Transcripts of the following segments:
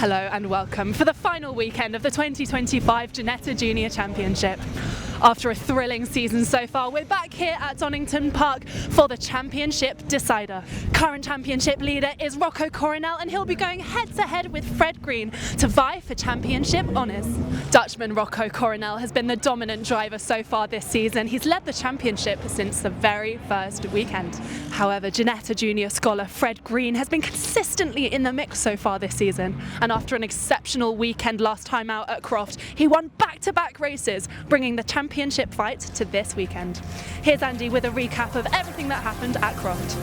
Hello and welcome for the final weekend of the 2025 Ginetta Junior Championship. After a thrilling season so far, we're back here at Donington Park for the championship decider. Current championship leader is Rocco Coronel, and he'll be going head-to-head with Fred Green to vie for championship honours. Dutchman Rocco Coronel has been the dominant driver so far this season. He's led the championship since the very first weekend. However, Ginetta Junior scholar Fred Green has been consistently in the mix so far this season, and after an exceptional weekend last time out at Croft, he won back-to-back races, bringing the championship fight to this weekend. Here's Andy with a recap of everything that happened at Croft.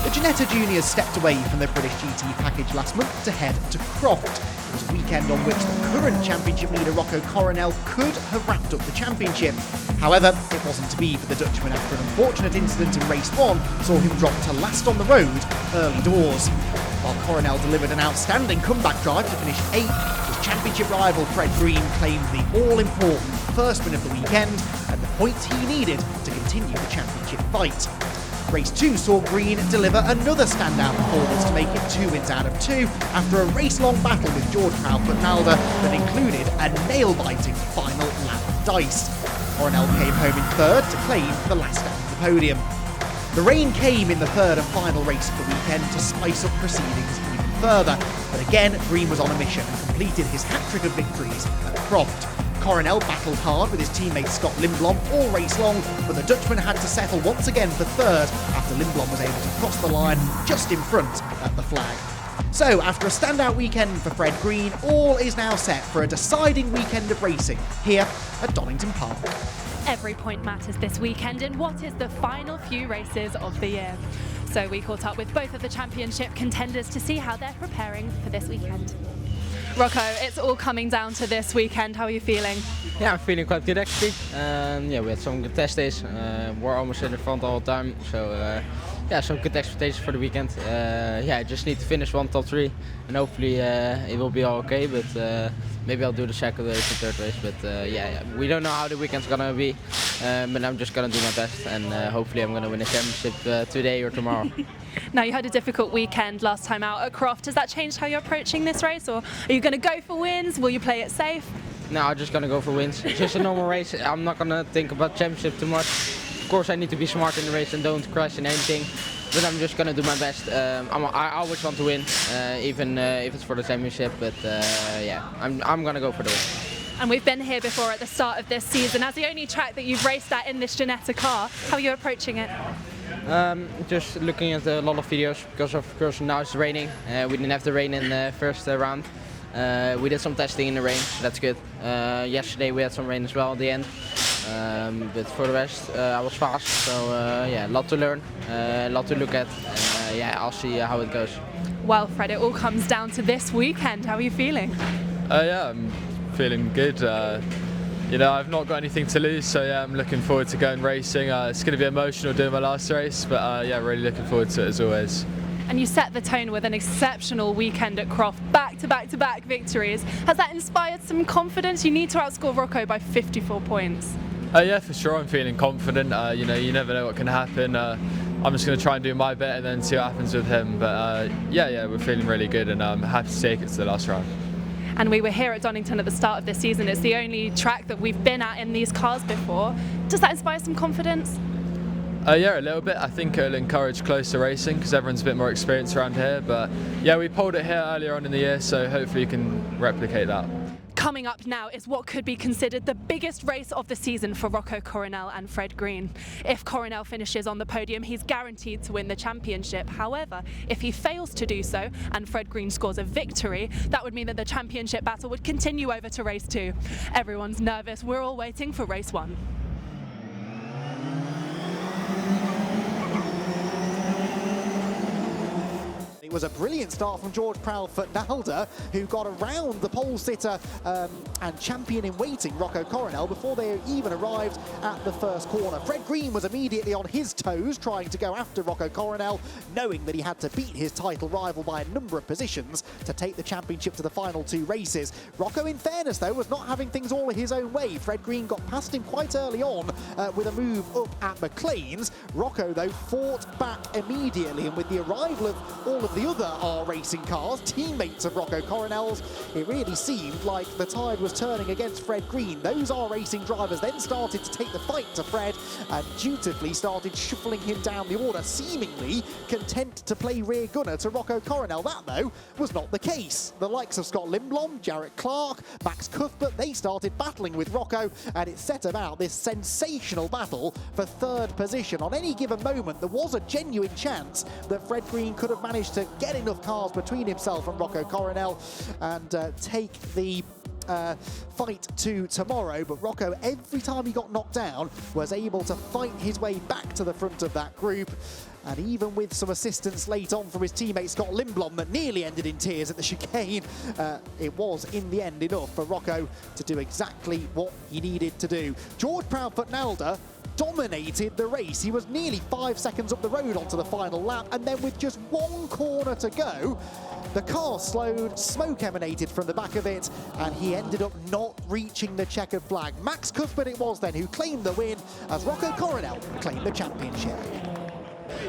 The Ginetta Juniors stepped away from their British GT package last month to head to Croft. It was a weekend on which the current championship leader Rocco Coronel could have wrapped up the championship. However, it wasn't to be for the Dutchman after an unfortunate incident in race 1 saw him drop to last on the road early doors. While Coronel delivered an outstanding comeback drive to finish 8th, his championship rival Fred Green claimed the all-important first win of the weekend and the points he needed to continue the championship fight. Race 2 saw Green deliver another standout performance to make it 2 wins out of 2 after a race-long battle with George Proudfoot Nalder that included a nail-biting final lap of dice. Coronel came home in 3rd to claim the last stand of the podium. The rain came in the 3rd and final race of the weekend to spice up proceedings even further, but again Green was on a mission and completed his hat-trick of victories at Croft. Coronel battled hard with his teammate Scott Lindblom all race long, but the Dutchman had to settle once again for 3rd after Lindblom was able to cross the line just in front at the flag. So, after a standout weekend for Fred Green, all is now set for a deciding weekend of racing here at Donington Park. Every point matters this weekend in what is the final few races of the year. So we caught up with both of the championship contenders to see how they're preparing for this weekend. Rocco, it's all coming down to this weekend. How are you feeling? Yeah, I'm feeling quite good actually. Yeah, we had some good test days. We're almost in the front all the time, so yeah, some good expectations for the weekend. Yeah, I just need to finish one top 3, and hopefully it will be all okay. But maybe I'll do the second race and third race. But yeah, we don't know how the weekend's gonna be. But I'm just gonna do my best, and hopefully I'm gonna win a championship today or tomorrow. Now, you had a difficult weekend last time out at Croft. Has that changed how you're approaching this race, or are you going to go for wins? Will you play it safe? No, I'm just gonna go for wins. It's just a normal race. I'm not gonna think about championship too much. Of course, I need to be smart in the race and don't crash in anything. But I'm just gonna do my best. I always want to win, even if it's for the championship. But yeah, I'm gonna go for the win. And we've been here before at the start of this season. As the only track that you've raced at in this Ginetta car, how are you approaching it? Just looking at a lot of videos, because of course now it's raining. We didn't have the rain in the first round. We did some testing in the rain, so that's good. Yesterday we had some rain as well at the end. But for the rest, I was fast, so yeah, a lot to learn, a lot to look at. Yeah, I'll see how it goes. Well, Fred, it all comes down to this weekend. How are you feeling? Yeah, I'm feeling good. You know, I've not got anything to lose, so yeah, I'm looking forward to going racing. It's going to be emotional doing my last race, but yeah, really looking forward to it as always. And you set the tone with an exceptional weekend at Croft, back-to-back victories. Has that inspired some confidence? You need to outscore Rocco by 54 points. Yeah, for sure, I'm feeling confident. You know, you never know what can happen. I'm just going to try and do my bit and then see what happens with him. But yeah, we're feeling really good, and I'm happy to take it to the last round. And we were here at Donington at the start of this season. It's the only track that we've been at in these cars before. Does that inspire some confidence? Yeah, a little bit. I think it'll encourage closer racing because everyone's a bit more experienced around here. But yeah, we pulled it here earlier on in the year, so hopefully you can replicate that. Coming up now is what could be considered the biggest race of the season for Rocco Coronel and Fred Green. If Coronel finishes on the podium, he's guaranteed to win the championship. However, if he fails to do so and Fred Green scores a victory, that would mean that the championship battle would continue over to race 2. Everyone's nervous. We're all waiting for race 1. It was a brilliant start from George Proudfoot Nalder, who got around the pole sitter and champion in waiting, Rocco Coronel, before they even arrived at the first corner. Fred Green was immediately on his toes, trying to go after Rocco Coronel, knowing that he had to beat his title rival by a number of positions to take the championship to the final 2 races. Rocco, in fairness though, was not having things all his own way. Fred Green got past him quite early on with a move up at McLean's. Rocco though fought back immediately, and with the arrival of all of the the other R Racing cars, teammates of Rocco Coronel's, it really seemed like the tide was turning against Fred Green. Those R Racing drivers then started to take the fight to Fred and dutifully started shuffling him down the order, seemingly content to play rear gunner to Rocco Coronel. That, though, was not the case. The likes of Scott Lindblom, Jarrett Clark, Max Cuthbert, they started battling with Rocco, and it set about this sensational battle for third position. On any given moment, there was a genuine chance that Fred Green could have managed to get enough cars between himself and Rocco Coronel and take the fight to tomorrow, but Rocco, every time he got knocked down, was able to fight his way back to the front of that group. And even with some assistance late on from his teammate Scott Lindblom that nearly ended in tears at the chicane, it was in the end enough for Rocco to do exactly what he needed to do. George Proudfoot Nalder dominated the race. He was nearly 5 seconds up the road onto the final lap, and then with just one corner to go, the car slowed, smoke emanated from the back of it, and he ended up not reaching the checkered flag. Max Cuthbert it was then who claimed the win, as Rocco Coronel claimed the championship.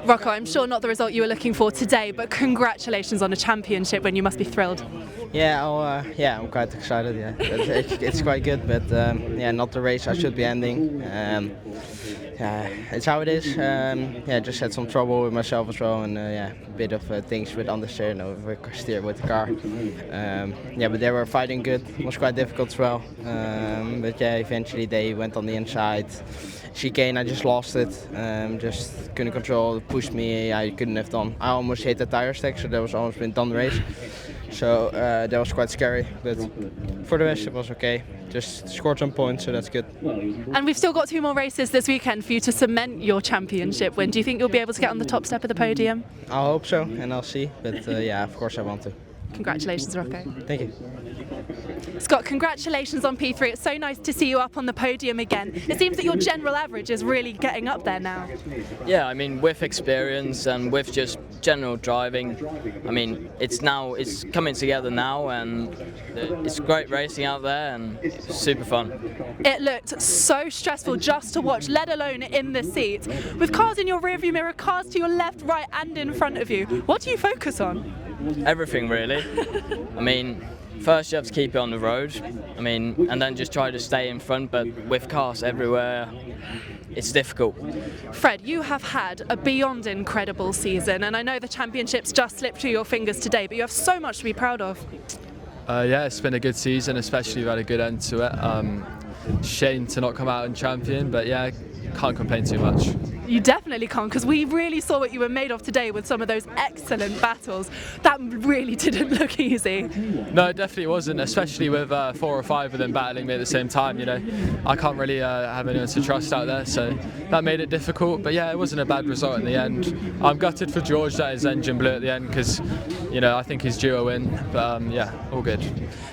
Rocco, I'm sure not the result you were looking for today, but congratulations on a championship win. You must be thrilled. Yeah, I'm quite excited. Yeah, it's quite good, but yeah, not the race I should be ending. Yeah, it's how it is. Yeah, just had some trouble with myself as well, and yeah, a bit of things with understeer, steer with the car. Yeah, but they were fighting good. It was quite difficult as well. But yeah, eventually they went on the inside. Chicane, I just lost it. Just couldn't control. It pushed me. I couldn't have done. I almost hit the tire stack, so that was almost been done the race. So that was quite scary, but for the rest it was okay. Just scored some points, so that's good. And we've still got 2 more races this weekend for you to cement your championship win. Do you think you'll be able to get on the top step of the podium? I hope so, and I'll see. But yeah, of course I want to. Congratulations, Rocco. Thank you. Scott, congratulations on P3. It's so nice to see you up on the podium again. It seems that your general average is really getting up there now. Yeah, I mean, with experience and with just general driving, I mean, it's coming together now, and it's great racing out there and it's super fun. It looked so stressful just to watch, let alone in the seat. With cars in your rearview mirror, cars to your left, right and in front of you, what do you focus on? Everything, really. I mean, first you have to keep it on the road, I mean, and then just try to stay in front, but with cars everywhere, it's difficult. Fred, you have had a beyond incredible season, and I know the championships just slipped through your fingers today, but you have so much to be proud of. Yeah, it's been a good season, especially we've had a good end to it. Shame to not come out and champion, but yeah, can't complain too much. You definitely can't, because we really saw what you were made of today with some of those excellent battles. That really didn't look easy. No, it definitely wasn't, especially with 4 or 5 of them battling me at the same time. You know, I can't really have anyone to trust out there, so that made it difficult. But yeah, it wasn't a bad result in the end. I'm gutted for George that his engine blew at the end, because you know, I think he's due a win. But yeah, all good.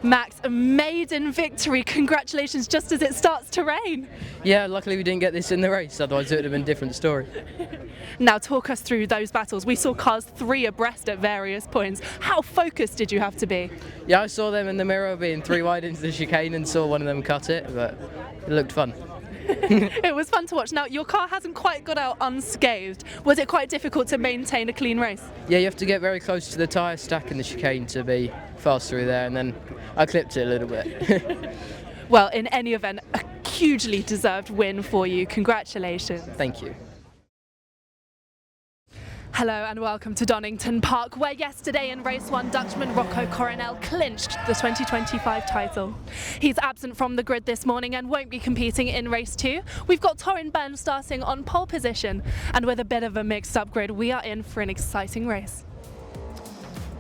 Max, a maiden victory. Congratulations, just as it starts to rain. Yeah, luckily we didn't get this in the race, otherwise it would have been a different story. Now talk us through those battles. We saw cars 3 abreast at various points. How focused did you have to be? Yeah, I saw them in the mirror being 3 wide into the chicane and saw one of them cut it, but it looked fun. It was fun to watch. Now, your car hasn't quite got out unscathed. Was it quite difficult to maintain a clean race? Yeah, you have to get very close to the tyre stack in the chicane to be fast through there, and then I clipped it a little bit. Well, in any event, a hugely deserved win for you. Congratulations. Thank you. Hello and welcome to Donington Park, where yesterday in race 1, Dutchman Rocco Coronel clinched the 2025 title. He's absent from the grid this morning and won't be competing in race 2. We've got Torin Byrne starting on pole position, and with a bit of a mixed up grid, we are in for an exciting race.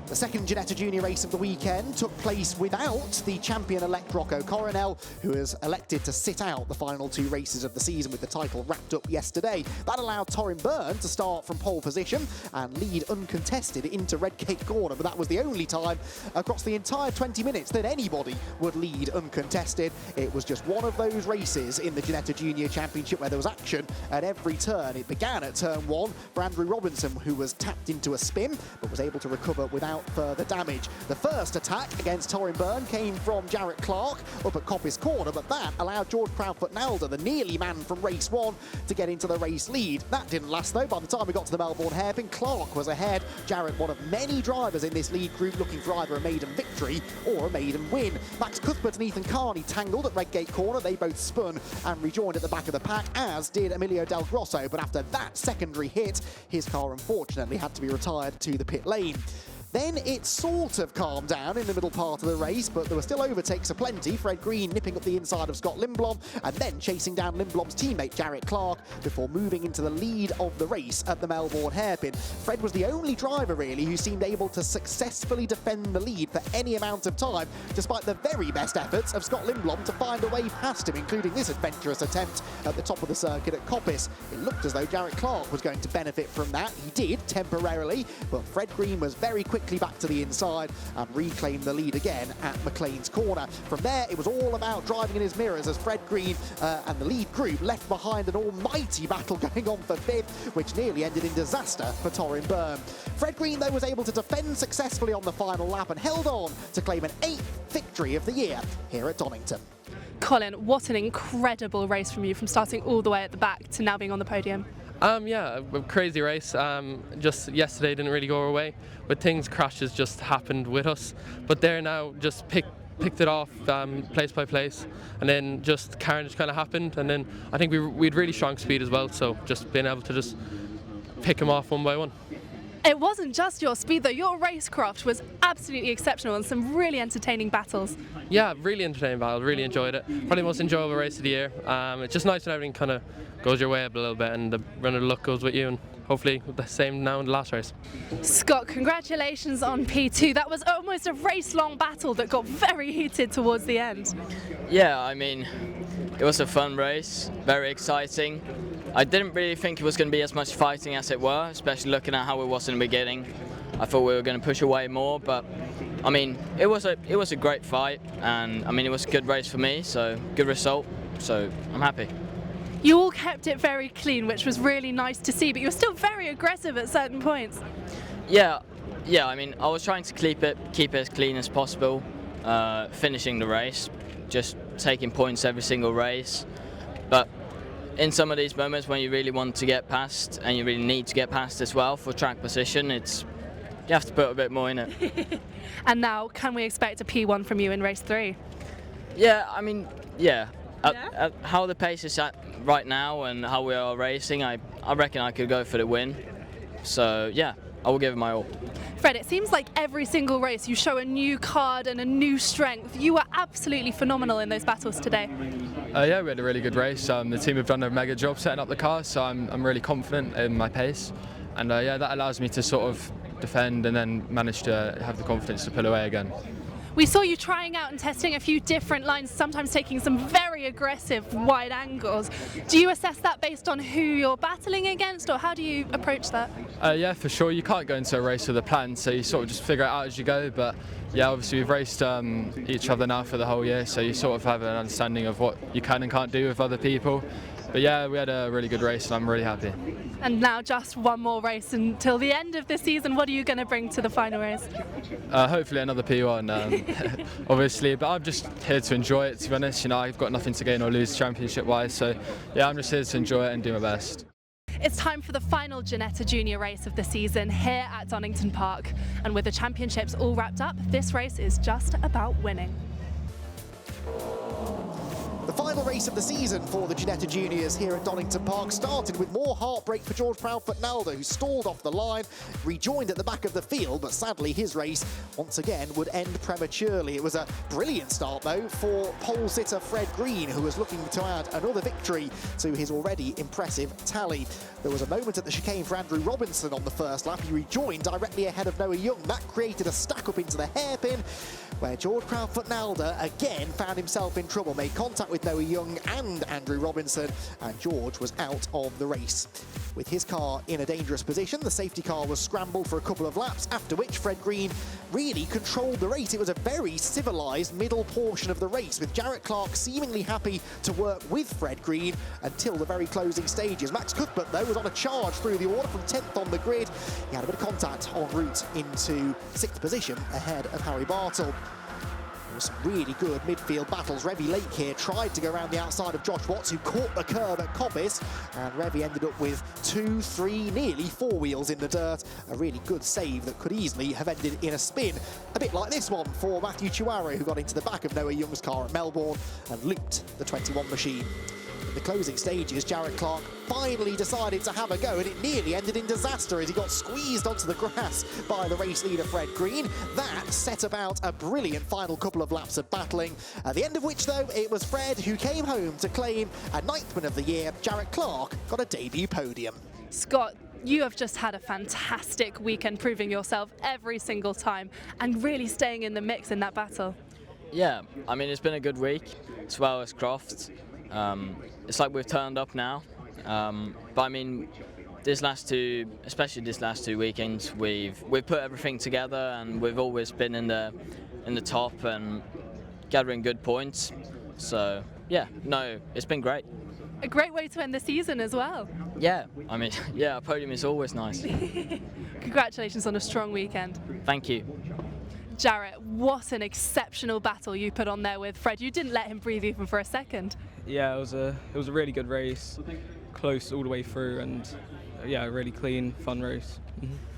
The second Ginetta Junior race of the weekend took place without the champion-elect Rocco Coronel, who has elected to sit out the final 2 races of the season with the title wrapped up yesterday. That allowed Torin Byrne to start from pole position and lead uncontested into Redgate Corner, but that was the only time across the entire 20 minutes that anybody would lead uncontested. It was just one of those races in the Ginetta Junior Championship where there was action at every turn. It began at turn 1 for Andrew Robinson, who was tapped into a spin, but was able to recover without without further damage. The first attack against Torrin Byrne came from Jarrett Clark up at Coppice Corner, but that allowed George Proudfoot-Nalder, the nearly man from race 1, to get into the race lead. That didn't last though. By the time we got to the Melbourne hairpin, Clark was ahead. Jarrett, one of many drivers in this lead group looking for either a maiden victory or a maiden win. Max Cuthbert and Ethan Carney tangled at Redgate Corner. They both spun and rejoined at the back of the pack, as did Emilio Del Grosso, but after that secondary hit, his car unfortunately had to be retired to the pit lane. Then it sort of calmed down in the middle part of the race, but there were still overtakes aplenty. Fred Green nipping up the inside of Scott Lindblom and then chasing down Lindblom's teammate Jarrett Clark before moving into the lead of the race at the Melbourne hairpin. Fred was the only driver really who seemed able to successfully defend the lead for any amount of time, despite the very best efforts of Scott Lindblom to find a way past him, including this adventurous attempt at the top of the circuit at Coppice. It looked as though Jarrett Clark was going to benefit from that. He did, temporarily, but Fred Green was very quickly back to the inside and reclaimed the lead again at McLean's Corner. From there, it was all about driving in his mirrors as Fred Green and the lead group left behind an almighty battle going on for fifth, which nearly ended in disaster for Torrin Byrne. Fred Green, though, was able to defend successfully on the final lap and held on to claim an 8th victory of the year here at Donington. Colin, what an incredible race from you, from starting all the way at the back to now being on the podium. Yeah, a crazy race. Just yesterday didn't really go our way, but crashes just happened with us. But they're now just picked it off place by place, and then just carnage kind of happened. And then I think we had really strong speed as well, so just being able to just pick them off one by one. It wasn't just your speed though, your racecraft was absolutely exceptional and some really entertaining battles. Yeah, really entertaining battle, really enjoyed it. Probably the most enjoyable race of the year. It's just nice when everything kind of goes your way up a little bit and the run of the luck goes with you, and hopefully the same now in the last race. Scott, congratulations on P2. That was almost a race-long battle that got very heated towards the end. Yeah, I mean, it was a fun race, very exciting. I didn't really think it was going to be as much fighting as it were, especially looking at how it was in the beginning. I thought we were going to push away more, but I mean, it was a great fight, and I mean, it was a good race for me, so good result, so I'm happy. You all kept it very clean, which was really nice to see, but you were still very aggressive at certain points. Yeah, I mean, I was trying to keep it as clean as possible, finishing the race, just taking points every single race, but in some of these moments when you really want to get past, and you really need to get past as well for track position, you have to put a bit more in it. And now, can we expect a P1 from you in race 3? Yeah, I mean, yeah. At how the pace is at right now and how we are racing, I reckon I could go for the win. So yeah, I will give it my all. Fred, it seems like every single race you show a new card and a new strength. You were absolutely phenomenal in those battles today. Yeah, we had a really good race. The team have done a mega job setting up the car, so I'm really confident in my pace. And yeah, that allows me to sort of defend and then manage to have the confidence to pull away again. We saw you trying out and testing a few different lines, sometimes taking some very aggressive wide angles. Do you assess that based on who you're battling against, or how do you approach that? Yeah, for sure. You can't go into a race with a plan, so you sort of just figure it out as you go. But yeah, obviously we've raced each other now for the whole year, so you sort of have an understanding of what you can and can't do with other people. But yeah, we had a really good race and I'm really happy. And now just one more race until the end of the season. What are you going to bring to the final race? Hopefully another P1, obviously. But I'm just here to enjoy it, to be honest. You know, I've got nothing to gain or lose championship-wise. So yeah, I'm just here to enjoy it and do my best. It's time for the final Ginetta Junior race of the season here at Donington Park. And with the championships all wrapped up, this race is just about winning. The final race of the season for the Ginetta Juniors here at Donington Park started with more heartbreak for George Proudfoot-Nalder, who stalled off the line, rejoined at the back of the field, but sadly his race once again would end prematurely. It was a brilliant start though for pole sitter Fred Green, who was looking to add another victory to his already impressive tally. There was a moment at the chicane for Andrew Robinson on the first lap. He rejoined directly ahead of Noah Young. That created a stack up into the hairpin, where George Proudfoot-Nalder again found himself in trouble, made contact with Noah Young and Andrew Robinson, and George was out of the race. With his car in a dangerous position, the safety car was scrambled for a couple of laps, after which Fred Green really controlled the race. It was a very civilised middle portion of the race, with Jarrett Clark seemingly happy to work with Fred Green until the very closing stages. Max Cuthbert, though, was on a charge through the order from 10th on the grid. He had a bit of contact en route into 6th position ahead of Harry Bartle. Some really good midfield battles. Revy Lake here tried to go around the outside of Josh Watts, who caught the curb at Coppice, and Revy ended up with 2, 3, nearly 4 wheels in the dirt. A really good save that could easily have ended in a spin. A bit like this one for Matthew Chihuahua, who got into the back of Noah Young's car at Melbourne and looped the 21 machine. In the closing stages, Jarrett Clark finally decided to have a go, and it nearly ended in disaster as he got squeezed onto the grass by the race leader Fred Green. That set about a brilliant final couple of laps of battling, at the end of which, though, it was Fred who came home to claim a 9th win of the year. Jarrett Clark got a debut podium. Scott, you have just had a fantastic weekend, proving yourself every single time and really staying in the mix in that battle. Yeah, I mean, it's been a good week, as well as Croft. It's like we've turned up now, but I mean, especially this last two weekends, we've put everything together, and we've always been in the top and gathering good points. So yeah, no, it's been great. A great way to end the season as well. Yeah, I mean, yeah, a podium is always nice. Congratulations on a strong weekend. Thank you. Jarrett, what an exceptional battle you put on there with Fred. You didn't let him breathe even for a second. Yeah, it was a really good race, close all the way through, and yeah, a really clean, fun race.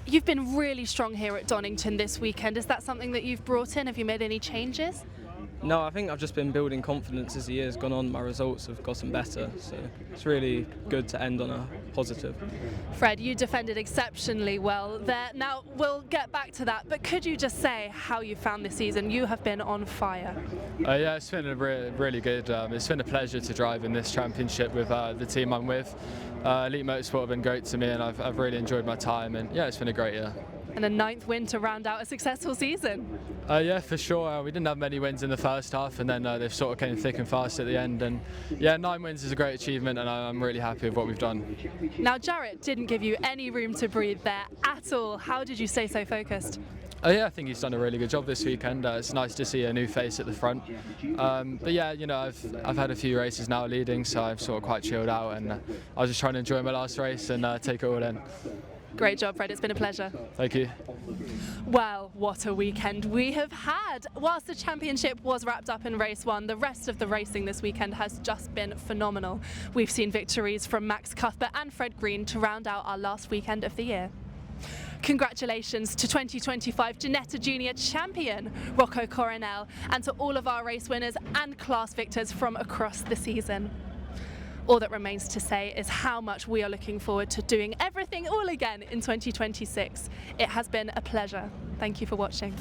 You've been really strong here at Donington this weekend. Is that something that you've brought in? Have you made any changes? No, I think I've just been building confidence as the year's gone on. My results have gotten better, so it's really good to end on a positive. Fred, you defended exceptionally well there. Now, we'll get back to that, but could you just say how you found this season? You have been on fire. Yeah, it's been really good. It's been a pleasure to drive in this championship with the team I'm with. Elite Motorsport have been great to me, and I've really enjoyed my time, and yeah, it's been a great year. And a 9th win to round out a successful season. Yeah, for sure. We didn't have many wins in the first half, and then they sort of came thick and fast at the end. And yeah, 9 wins is a great achievement, and I'm really happy with what we've done. Now, Jarrett didn't give you any room to breathe there at all. How did you stay so focused? Yeah, I think he's done a really good job this weekend. It's nice to see a new face at the front. But yeah, you know, I've had a few races now leading, so I've sort of quite chilled out, and I was just trying to enjoy my last race and take it all in. Great job, Fred. It's been a pleasure. Thank you. Well, what a weekend we have had. Whilst the championship was wrapped up in race 1, the rest of the racing this weekend has just been phenomenal. We've seen victories from Max Cuthbert and Fred Green to round out our last weekend of the year. Congratulations to 2025 Ginetta Junior champion Rocco Coronel, and to all of our race winners and class victors from across the season. All that remains to say is how much we are looking forward to doing everything all again in 2026. It has been a pleasure. Thank you for watching.